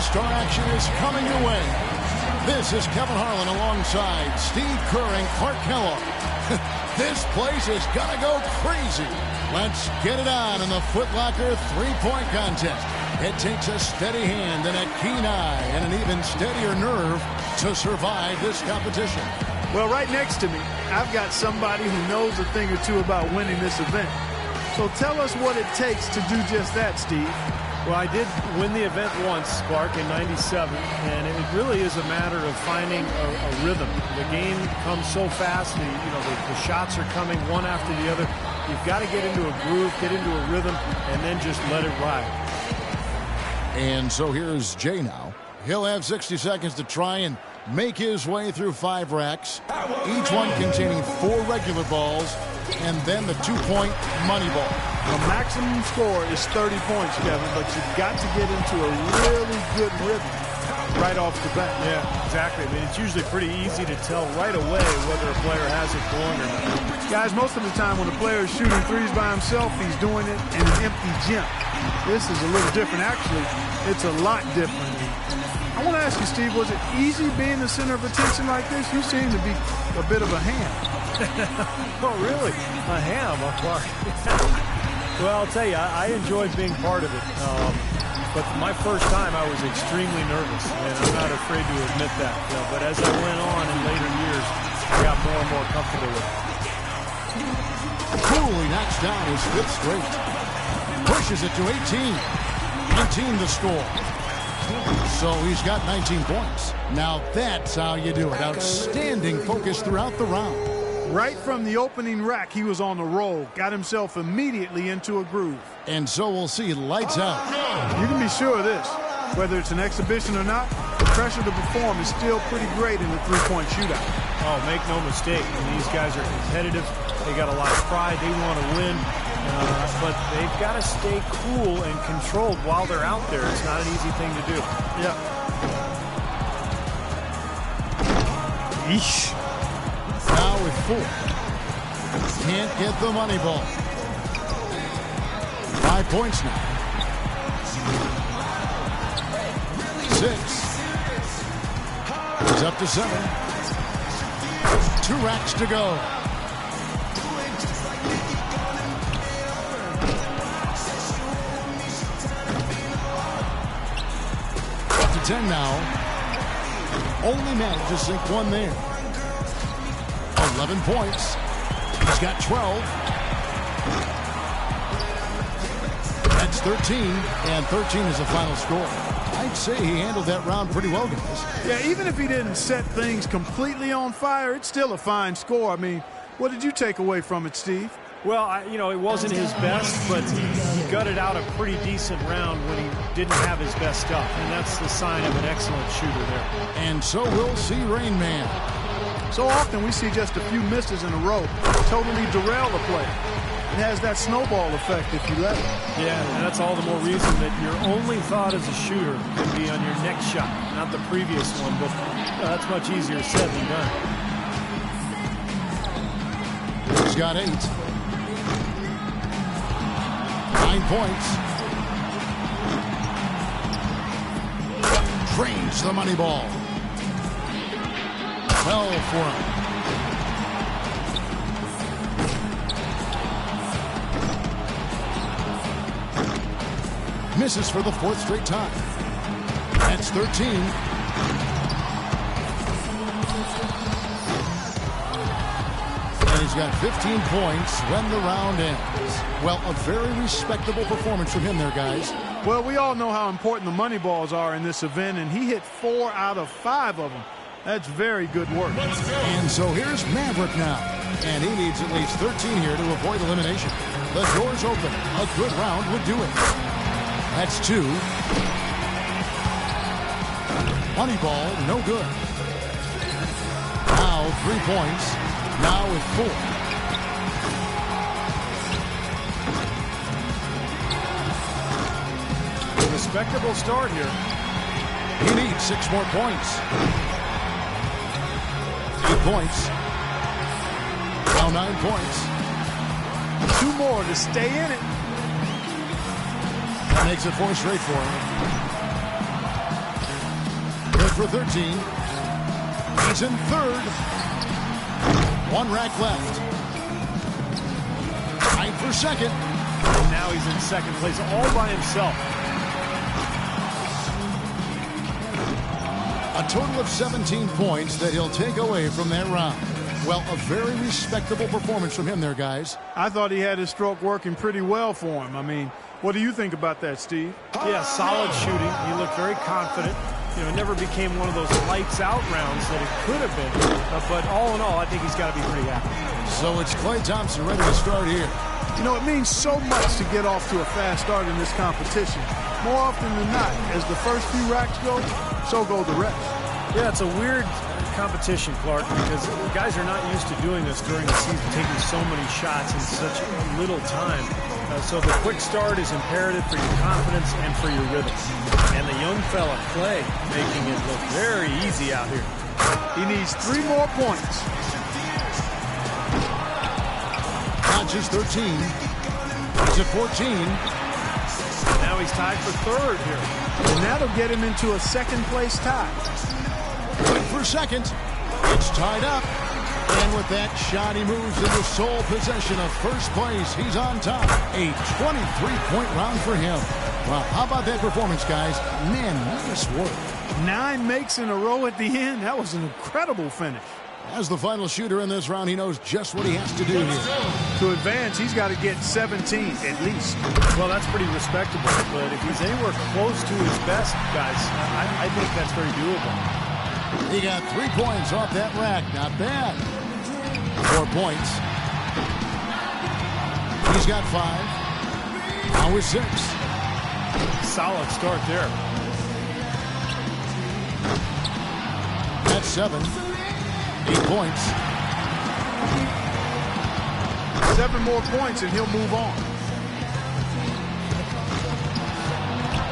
All-Star action is coming your way. This is Kevin Harlan alongside Steve Kerr and Clark Kellogg. This place is gonna go crazy. Let's get it on in the Foot Locker three-point contest. It takes a steady hand and a keen eye and an even steadier nerve to survive this competition. Well, right next to me, I've got somebody who knows a thing or two about winning this event. So tell us what it takes to do just that, Steve. Well, I did win the event once, Clark, in '97, and it really is a matter of finding a rhythm. The game comes so fast, the shots are coming one after the other. You've got to get into a groove, get into a rhythm, and then just let it ride. And so here's Jay now. He'll have 60 seconds to try and make his way through 5 racks, each one containing 4 regular balls, and then the 2-point money ball. The maximum score is 30 points, Kevin, but you've got to get into a really good rhythm right off the bat. Yeah, exactly. I mean, it's usually pretty easy to tell right away whether a player has it going or not. Guys, most of the time when a player is shooting threes by himself, he's doing it in an empty gym. This is a little different. Actually, it's a lot different. I want to ask you, Steve, was it easy being the center of attention like this? You seem to be a bit of a ham. Oh, really? A ham, Clark? Well, I'll tell you, I enjoyed being part of it. But my first time, I was extremely nervous, and I'm not afraid to admit that. But as I went on in later years, I got more and more comfortable with it. Cooley knocks down his 5th straight. Pushes it to 18. 19 to score. So he's got 19 points. Now that's how you do it. Outstanding focus throughout the round. Right from the opening rack, he was on the roll. Got himself immediately into a groove. And so we'll see lights out. You can be sure of this. Whether it's an exhibition or not, the pressure to perform is still pretty great in the three-point shootout. Oh, make no mistake. These guys are competitive. They got a lot of pride. They want to win. But they've got to stay cool and controlled while they're out there. It's not an easy thing to do. Yeah. Yeesh. Now with 4. Can't get the money ball. 5 points now. 6. He's up to 7. 2 racks to go. Up to 10 now. Only managed to sink 1 there. 11 points. He's got 12. That's 13, and 13 is the final score. I'd say he handled that round pretty well, guys. Yeah, even if he didn't set things completely on fire, it's still a fine score. I mean, what did you take away from it, Steve? Well, it wasn't his best, but he gutted out a pretty decent round when he didn't have his best stuff, and that's the sign of an excellent shooter there. And so we'll see Rain Man. So often we see just a few misses in a row totally derail a player. It has that snowball effect if you let it. Yeah, and that's all the more reason that your only thought as a shooter can be on your next shot, not the previous one, but that's much easier said than done. He's got 8. 9 points. Drains the money ball. 12 for him. Misses for the 4th straight time. That's 13. And he's got 15 points when the round ends. Well, a very respectable performance from him there, guys. Well, we all know how important the money balls are in this event, and he hit 4 out of 5 of them. That's very good work. And so here's Maverick now. And he needs at least 13 here to avoid elimination. The door's open. A good round would do it. That's 2. Money ball, no good. Now 3 points. Now with 4. A respectable start here. He needs 6 more points. 8 points. Now 9 points. 2 more to stay in it. That makes it 4 straight for him. for 13. He's in third. One rack left. Tied for second. And now he's in second place all by himself. A total of 17 points that he'll take away from that round. Well, a very respectable performance from him there, guys. I thought he had his stroke working pretty well for him. I mean, what do you think about that, Steve? Yeah, solid shooting. He looked very confident. You know, it never became one of those lights-out rounds that it could have been. But all in all, I think he's got to be pretty happy. So it's Klay Thompson ready to start here. You know, it means so much to get off to a fast start in this competition. More often than not, as the first few racks go, so go the rest. Yeah, it's a weird competition, Clark, because guys are not used to doing this during the season, taking so many shots in such little time. So the quick start is imperative for your confidence and for your rhythm. And the young fella, Klay, making it look very easy out here. He needs 3 more points. Hodges 13. He's at 14. Now he's tied for third here. And that'll get him into a second-place tie. Good for second. It's tied up. And with that shot, he moves into sole possession of first place. He's on top. A 23-point round for him. Well, how about that performance, guys? Man, nice work. 9 makes in a row at the end. That was an incredible finish. As the final shooter in this round, he knows just what he has to do here. To advance, he's got to get 17 at least. Well, that's pretty respectable. But if he's anywhere close to his best, guys, I think that's very doable. He got 3 points off that rack. Not bad. 4 points. He's got 5. Now with 6. Solid start there. That's 7. 8 points. 7 more points and he'll move on.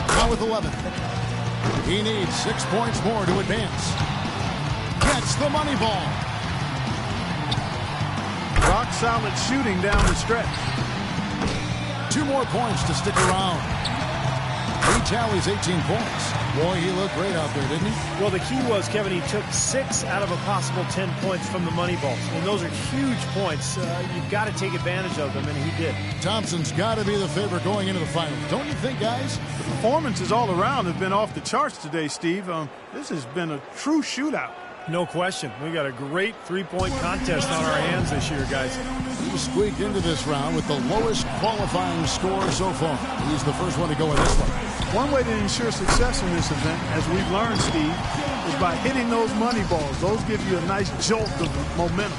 Now with 11. He needs 6 points more to advance. Gets the money ball. Rock solid shooting down the stretch. 2 more points to stick around. He tallies 18 points. Boy, he looked great out there, didn't he? Well, the key was, Kevin, he took 6 out of a possible 10 points from the money balls. And those are huge points. You've got to take advantage of them, and he did. Thompson's got to be the favorite going into the finals. Don't you think, guys? The performances all around have been off the charts today, Steve. This has been a true shootout. No question. We got a great 3-point contest on our hands this year, guys. He squeaked into this round with the lowest qualifying score so far. He's the first one to go in this one. One way to ensure success in this event, as we've learned, Steve, is by hitting those money balls. Those give you a nice jolt of momentum.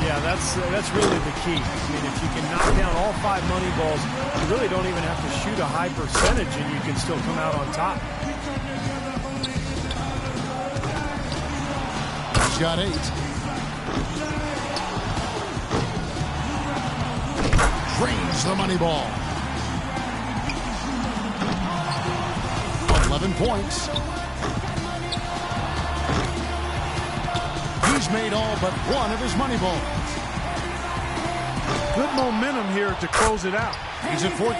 Yeah, that's really the key. I mean, if you can knock down all 5 money balls, you really don't even have to shoot a high percentage, and you can still come out on top. He's got 8. Drains the money ball. 11 points. He's made all but 1 of his money balls. Good momentum here to close it out. He's at 14.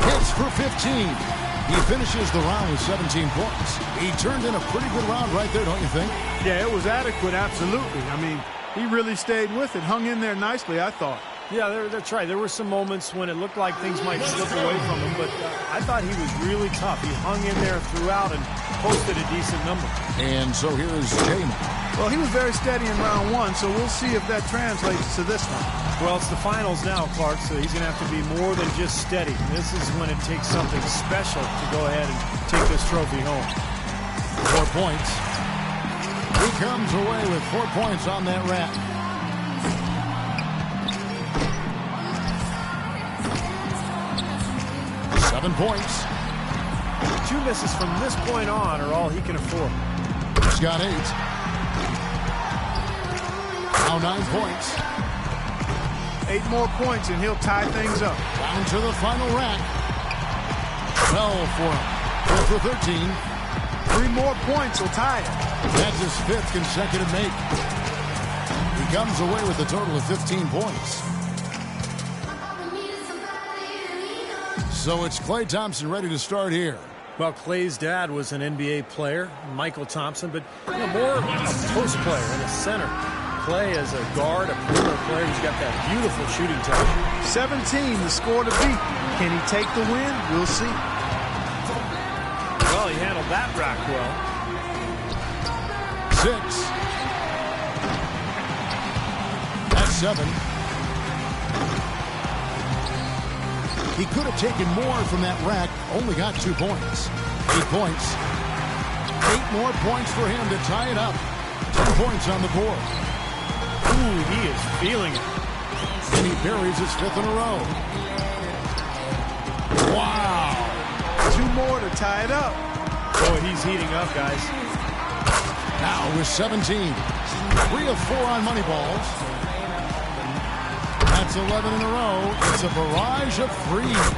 Hits for 15. He finishes the round with 17 points. He turned in a pretty good round right there, don't you think? Yeah, it was adequate, absolutely. I mean, he really stayed with it, hung in there nicely, I thought. Yeah, that's right. There were some moments when it looked like things might slip away from him, but I thought he was really tough. He hung in there throughout and posted a decent number. And so here's Jamin. Well, he was very steady in round 1, so we'll see if that translates to this one. Well, it's the finals now, Clark, so he's going to have to be more than just steady. This is when it takes something special to go ahead and take this trophy home. 4 points. He comes away with 4 points on that rack. Points. 2 misses from this point on are all he can afford. He's got 8. Now 9 points. 8 more points and he'll tie things up. Down to the final rack. 12 for him. 4 for 13. 3 more points will tie it. That's his 5th consecutive make. He comes away with a total of 15 points. So it's Klay Thompson ready to start here. Well, Clay's dad was an NBA player, Michael Thompson, but more a post player and a center. Clay as a guard, a perimeter player. He's got that beautiful shooting touch. 17, the score to beat. Can he take the win? We'll see. Well, he handled that rack well. 6. That's 7. He could have taken more from that rack, only got 2 points. 8 points. 8 more points for him to tie it up. 10 points on the board. Ooh, he is feeling it. And he buries his 5th in a row. Wow. 2 more to tie it up. Boy, he's heating up, guys. Now with 17. 3 of 4 on money balls. That's 11 in a row. It's a barrage of threes.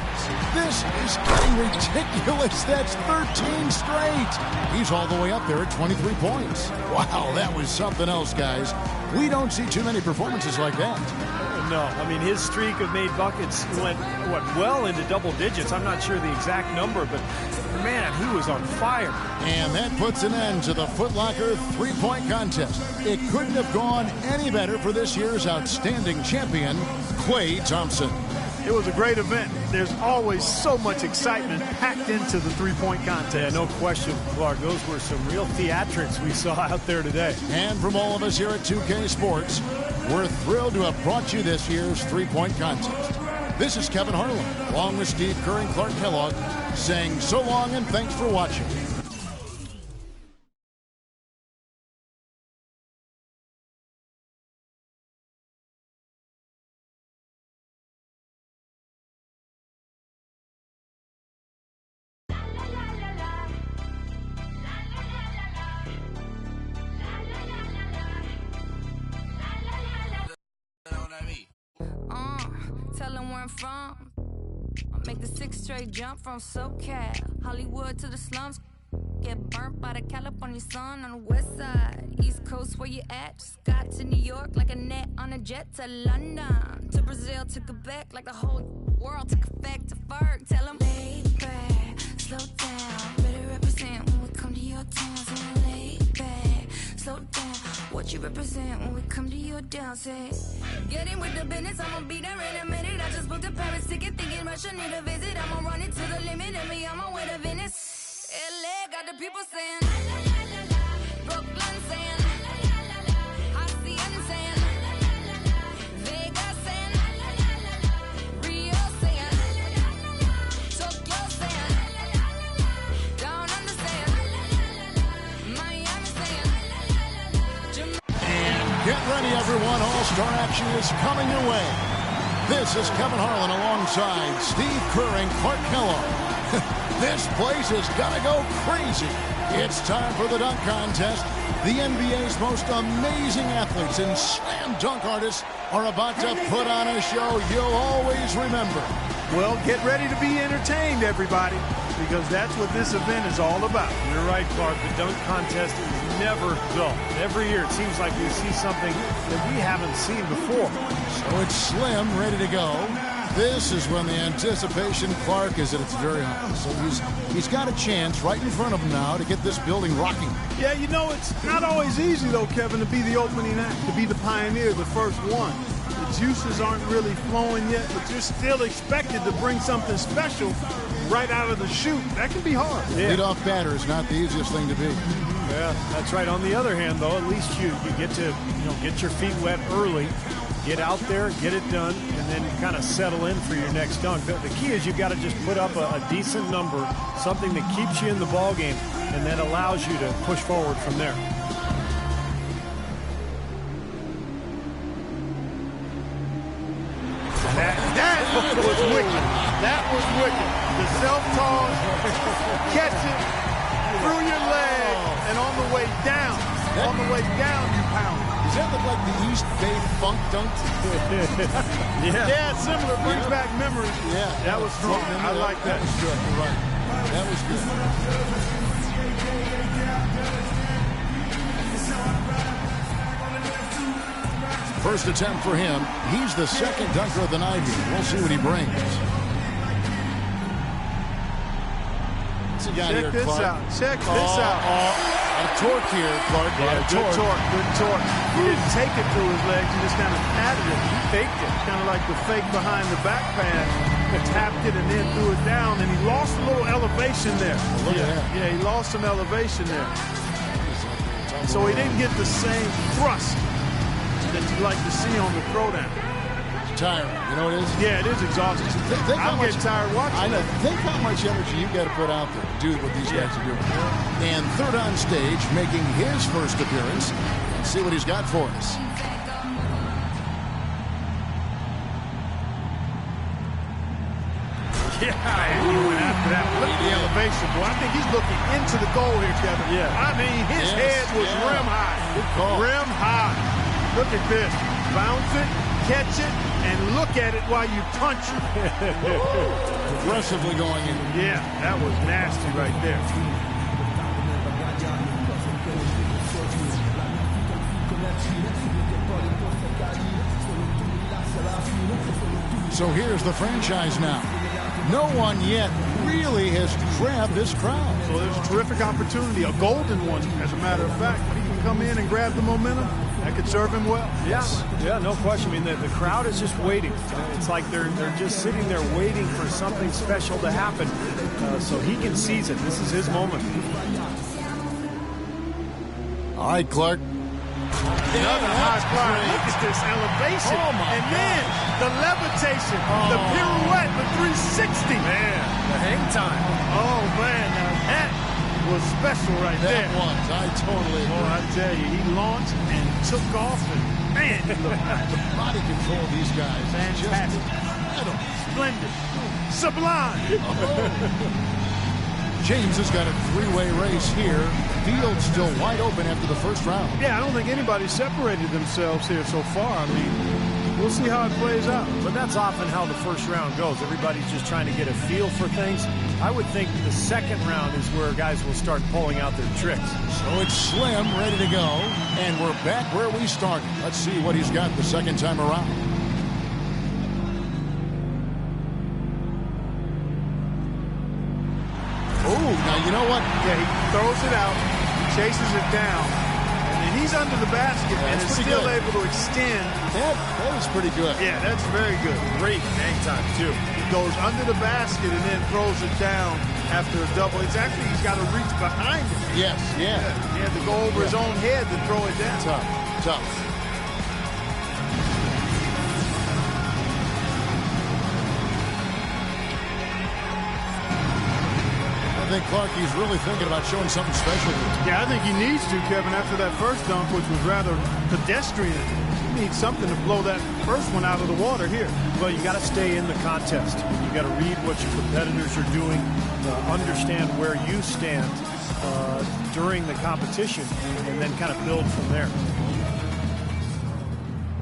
This is getting ridiculous. That's 13 straight. He's all the way up there at 23 points. Wow, that was something else, guys. We don't see too many performances like that. No, I mean, his streak of made buckets went, well into double digits. I'm not sure the exact number, but, man, he was on fire. And that puts an end to the Foot Locker three-point contest. It couldn't have gone any better for this year's outstanding champion, Klay Thompson. It was a great event. There's always so much excitement packed into the three-point contest. Yeah, no question, Clark. Those were some real theatrics we saw out there today. And from all of us here at 2K Sports, we're thrilled to have brought you this year's three-point contest. This is Kevin Harlan, along with Steve Kerr and Clark Kellogg, saying so long and thanks for watching. Tell them where I'm from. I'll make the 6th straight jump from SoCal, Hollywood to the slums. Get burnt by the California sun on the west side. East Coast, where you at? Just got to New York like a net on a jet to London. To Brazil, to Quebec, like the whole world took effect to Ferg. Tell them, lay back, slow down. Better represent when we come to your town. So lay back, slow down. What you represent when we come to your down, say. Get in with the business, I'ma be there in a minute. I just booked a Paris ticket, thinking Russia need a visit. I'ma run it to the limit, and me on my way to Venice. LA got the people saying, Brooklyn saying, Hacienda saying, Vegas saying, Rio saying, Tokyo saying, Down Under saying, Miami saying, Get ready, everyone. All-Star action is coming your way. This is Kevin Harlan alongside Steve Kerr and Clark Kellogg. This place is gonna go crazy. It's time for the dunk contest. The NBA's most amazing athletes and slam dunk artists are about to put on a show you'll always remember. Well, get ready to be entertained, everybody, because that's what this event is all about. You're right, Clark. The dunk contest is never dull. Every year it seems like we see something that we haven't seen before. So it's Slim ready to go. This is when the anticipation, Clark, is at its very highest. So he's got a chance right in front of him now to get this building rocking. Yeah, you know, it's not always easy, though, Kevin, to be the opening act, to be the pioneer, the first one. The juices aren't really flowing yet, but you're still expected to bring something special right out of the chute. That can be hard. Yeah. Lead-off batter is not the easiest thing to be. Yeah, that's right. On the other hand, though, at least you get to get your feet wet early, get out there, get it done, and then kind of settle in for your next dunk. The key is you've got to just put up a decent number, something that keeps you in the ball game, and that allows you to push forward from there. That was wicked. That was wicked. The self-toss, catch it through your leg, and on the way down, you pound. Does that look like the East Bay Funk dunk? Yeah, similar. Brings back memories. Yeah, that was strong. I like that. That was good. You're right. That was good. First attempt for him. He's the second dunker of the night here. We'll see what he brings. It's an got Check here, this Clark? out. Check this out. A torque here, Clark. Yeah, good torque. Good torque. He didn't take it through his legs. He just kind of patted it. He faked it. Kind of like the fake behind the back pass. Tapped it and then threw it down, and he lost a little elevation there. Look at that. Yeah, he lost some elevation there. So he didn't get the same thrust that you'd like to see on the throwdown. Tiring. You know what it is? Yeah, it is exhausting. I'm getting tired watching I know. that. Think how much energy you got to put out there to do what these guys are doing. And third on stage, making his first appearance. Let's see what he's got for us. Yeah, he went after that. Look at the elevation, boy. I think he's looking into the goal here, Kevin. Yeah. I mean, his head was rim high. Good call. Rim high. Look at this. Bounce it, catch it, and look at it while you punch it. Aggressively going in. Yeah, that was nasty right there. So here's the franchise now. No one yet really has grabbed this crowd. So there's a terrific opportunity, a golden one, as a matter of fact. He can come in and grab the momentum. That could serve him well. Yeah, no question. I mean, the crowd is just waiting. It's like they're just sitting there waiting for something special to happen, so he can seize it. This is his moment. All right, Clark. Another high fly. Look at this elevation. Oh, my and then the levitation, the pirouette, the 360. Man, the hang time. Oh, man, now that was special right there. That was. I totally agree. Boy, I tell you, he launched and took off, and man, The body control of these guys is just fantastic. incredible. Splendid. Sublime. James has got a three-way race here. Field still wide open after the first round. Yeah, I don't think anybody separated themselves here so far. I mean, we'll see how it plays out. But that's often how the first round goes. Everybody's just trying to get a feel for things. I would think the second round is where guys will start pulling out their tricks. So it's Slim ready to go, and we're back where we started. Let's see what he's got the second time around. Oh, now you know what? Yeah, he throws it out, chases it down, and then he's under the basket and is pretty still good. able to extend. That is pretty good. Yeah, that's very good. Great hang time, too. He goes under the basket and then throws it down after a double. It's actually, he's got to reach behind it. Yes, yeah. He had to go over his own head to throw it down. Tough. I think Clark, he's really thinking about showing something special here. Yeah, I think he needs to, Kevin, after that first dunk, which was rather pedestrian. He needs something to blow that first one out of the water here. Well, you got to stay in the contest. You got to read what your competitors are doing, understand where you stand during the competition, and then kind of build from there.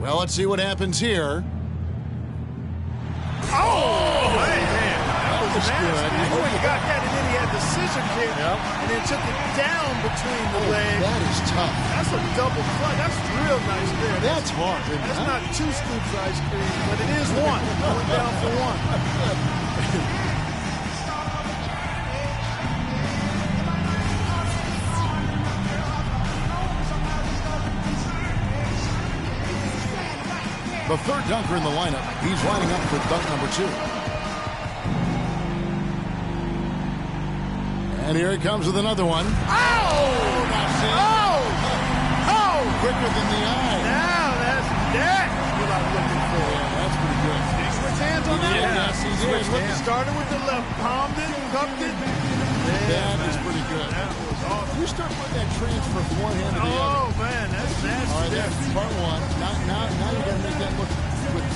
Well, let's see what happens here. Oh, man. That was good. Oh, he got that, and then he had the scissor kick, and then took it down between the legs. That is tough. That's a double clutch. That's real nice there. That's hard. That's not 2 scoops of ice cream, but it is one. Going down for one. The third dunker in the lineup. He's lining up for dunk number 2. And here he comes with another one. Oh! Quicker than the eye. Now that's what I'm looking for. Yeah, that's pretty good. Did he switch hands on that? Yes, he did. Started with the left, palmed it, cupped it. That is pretty good. That was awesome. You start putting that transfer from one hand to the other. Oh, man, that's nasty. All right, that's part one. Now you got to make that look with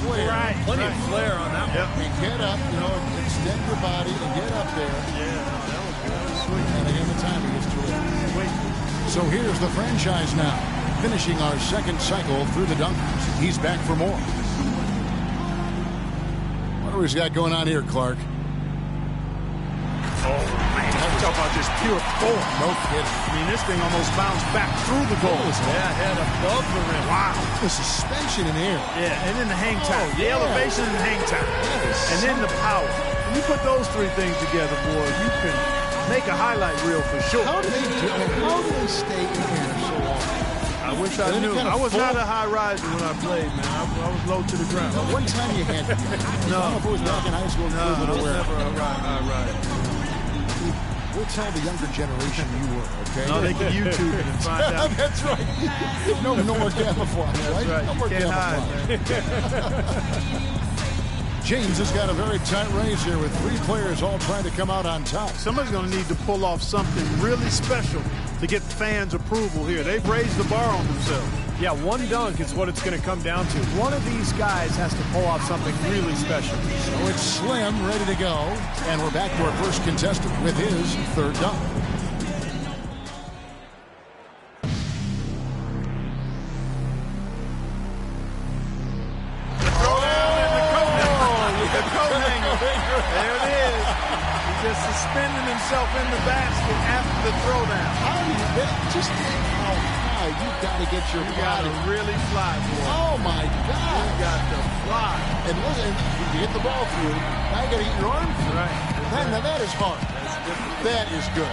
flair. Right. Plenty of flair on that one. And get up, extend your body and get up there. Yeah, no, that was good. Sweet. And again, the timing is terrific. Wait. So here's the franchise now, finishing our second cycle through the dunkers. He's back for more. What do we got going on here, Clark? Oh, man. Talk about just pure form. No kidding. I mean, this thing almost bounced back through the goal. Yeah, head above the rim. Wow. The suspension in air. Yeah, and then the hang time. The yeah. elevation and the hang time. And then the power. When you put those three things together, boy, you can make a highlight reel for sure. How do they do it? How do they stay in there so long? I wish I knew. I was not a high riser when I played, man. I was low to the ground. One time you had, no, I don't know if it was back in high school. No, I was never a high riser. We'll tell the younger generation you were, okay? No, they can YouTube it and find out. That's right. No more camouflage, That's right. No more Can't camouflage. James has got a very tight race here with 3 players all trying to come out on top. Somebody's going to need to pull off something really special to get fans' approval here. They've raised the bar on themselves. Yeah, one dunk is what it's going to come down to. One of these guys has to pull off something really special. So it's Slim ready to go, and we're back to our first contestant with his 3rd dunk. There it is. He's just suspending himself in the basket after the throwdown. How do you just think how high you've got to get your body? Got to really fly, boy. Oh my God! You got to fly. And listen, you get the ball through. Now you got to get your arm through. Right. Now that is hard. That is good.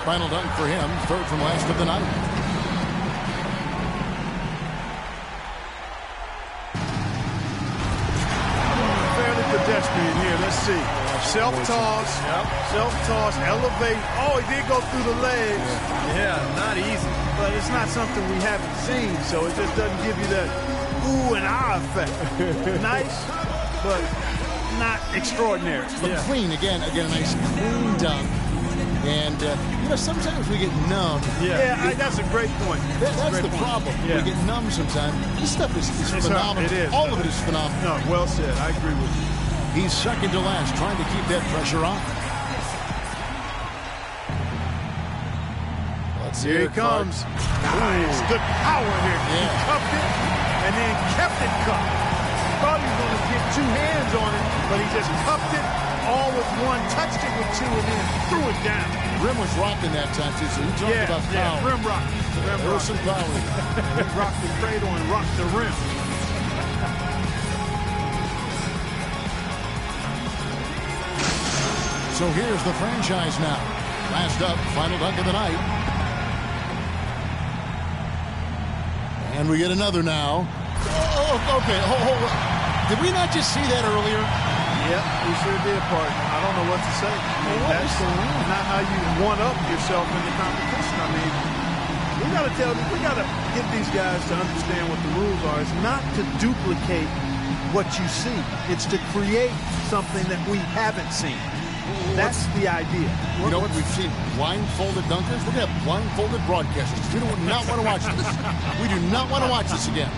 Final dunk for him, 3rd from last of the night. Fairly pedestrian here. Let's see. Self-toss. Yep. Self-toss. Elevate. Oh, he did go through the legs. Yeah, not easy. But it's not something we haven't seen, so it just doesn't give you that ooh and ah effect. Nice, but not extraordinary. But clean, again, a nice clean dunk. And, sometimes we get numb. Yeah, that's a great point. That's the problem. Yeah. We get numb sometimes. This stuff is phenomenal. It is. All of it is phenomenal. No, well said. I agree with you. He's second to last, trying to keep that pressure on. Let's see. Here he comes. Nice. Good power here. Yeah. He cupped it and then kept it cupped. Thought he was going to get 2 hands on it, but he just cupped it all with one, touched it with 2, and then threw it down. Rim was rocking that time, too, so we talked about power. Yeah, rim rock. There was some power. He rocked the cradle and rocked the rim. So here's the franchise now. Last up, final dunk of the night. And we get another now. Oh, okay, hold on. Did we not just see that earlier? Yep, we sure did, partner. I don't know what to say. That's not how you one-up yourself in the competition. I mean, we got to get these guys to understand what the rules are. It's not to duplicate what you see. It's to create something that we haven't seen. That's the idea. You know what? We've seen blindfolded dunkers. We're going to have blindfolded broadcasters. We do not want to watch this. We do not want to watch this again.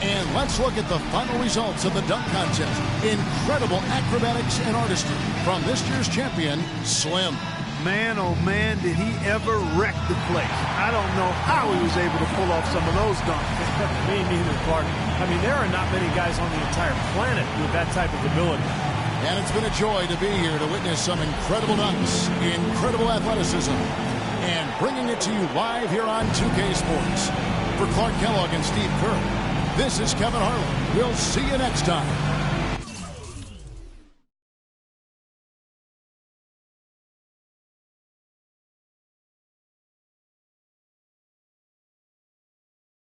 And let's look at the final results of the dunk contest. Incredible acrobatics and artistry from this year's champion, Slim. Man, oh man, did he ever wreck the place. I don't know how he was able to pull off some of those dunks. Me neither, Clark. I mean, there are not many guys on the entire planet with that type of ability. And it's been a joy to be here to witness some incredible dunks, incredible athleticism, and bringing it to you live here on 2K Sports. For Clark Kellogg and Steve Kerr, this is Kevin Harlan. We'll see you next time.